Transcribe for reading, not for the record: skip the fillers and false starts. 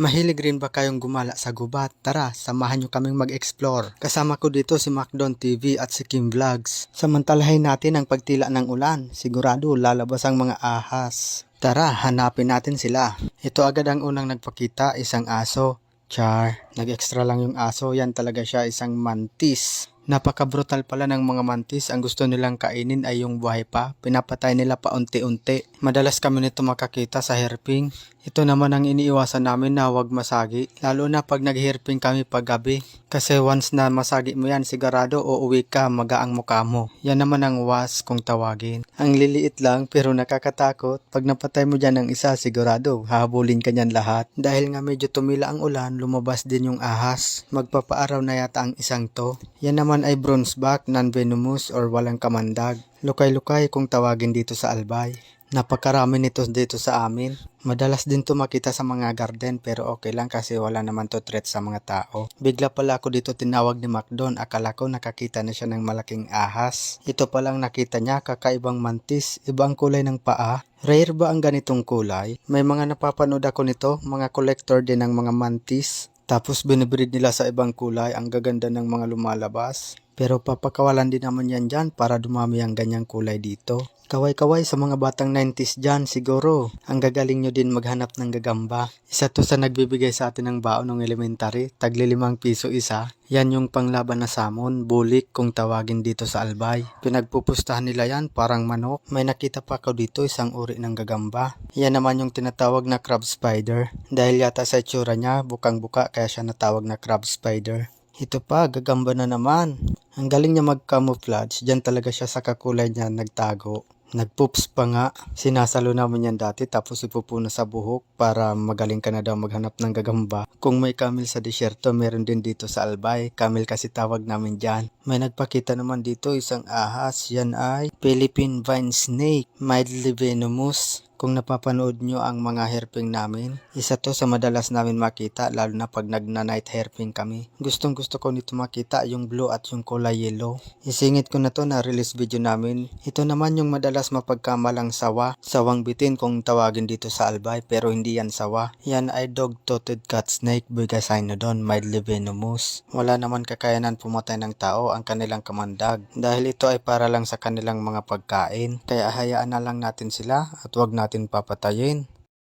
Mahilig rin ba kayong gumala sa gubat? Tara, samahan nyo kaming mag-explore. Kasama ko dito si Macdon TV at si Kim Vlogs. Samantalahin natin ang pagtila ng ulan. Sigurado lalabas ang mga ahas. Tara, hanapin natin sila. Ito agad ang unang nagpakita, isang aso. Char, nag-extra lang yung aso. Yan talaga siya, isang mantis. Napaka-brutal pala ng mga mantis. Ang gusto nilang kainin ay yung buhay pa. Pinapatay nila paunti-unti. Madalas kami nito makakita sa herping. Ito naman ang iniiwasan namin na huwag masagi. Lalo na pag nag-herping kami paggabi. Kasi once na masagi mo yan, sigurado uuwi ka, magaang mukha mo. Yan naman ang was kung tawagin. Ang liliit lang pero nakakatakot. Pag napatay mo dyan ng isa, sigurado hahabulin ka niyan lahat. Dahil nga medyo tumila ang ulan, lumabas din yung ahas. Magpapaaraw na yata ang isang to. Yan naman ay bronzeback, non-venomous or walang kamandag. Lukay-lukay kung tawagin dito sa Albay. Napakarami nito dito sa amin. Madalas din to makita sa mga garden pero okay lang kasi wala naman to threat sa mga tao. Bigla pala ako dito tinawag ni Macdon. Akala ko nakakita na siya ng malaking ahas. Ito palang nakita niya, kakaibang mantis. Ibang kulay ng paa. Rare ba ang ganitong kulay? May mga napapanood ako nito, mga collector din ng mga mantis. Tapos binibreed nila sa ibang kulay, ang gaganda ng mga lumalabas. Pero papakawalan din naman yan dyan para dumami ang ganyang kulay dito. Kaway-kaway sa mga batang 90s dyan siguro. Ang gagaling nyo din maghanap ng gagamba. Isa to sa nagbibigay sa atin ng baon ng elementary, tagli 5 piso isa. Yan yung panglaban na samon, bulik kung tawagin dito sa Albay. Pinagpupustahan nila yan parang manok. May nakita pa ako dito isang uri ng gagamba. Yan naman yung tinatawag na crab spider. Dahil yata sa itsura niya, bukang-buka kaya siya natawag na crab spider. Ito pa, gagamba na naman. Ang galing niya mag-camouflage, dyan talaga siya sa kakulay niya nagtago. Nagpoops pa nga, sinasalo namin yan dati tapos ipupuna sa buhok para magaling ka na daw maghanap ng gagamba. Kung may camel sa disyerto, meron din dito sa Albay, camel kasi tawag namin dyan. May nagpakita naman dito isang ahas, yan ay Philippine vine snake, mildly venomous. Kung napapanood nyo ang mga herping namin, isa to sa madalas namin makita lalo na pag nagna-night herping kami. Gustong gusto ko nito makita yung blue at yung kulay yellow. Isingit ko na to na release video namin. Ito naman yung madalas mapagkamalang sawa. Sawang bitin kung tawagin dito sa Albay pero hindi yan sawa. Yan ay dog-toothed cat snake, Bigacynodon, mildly venomous. Wala naman kakayanan pumatay ng tao ang kanilang kamandag. Dahil ito ay para lang sa kanilang mga pagkain. Kaya hayaan na lang natin sila at wag natin papatayin.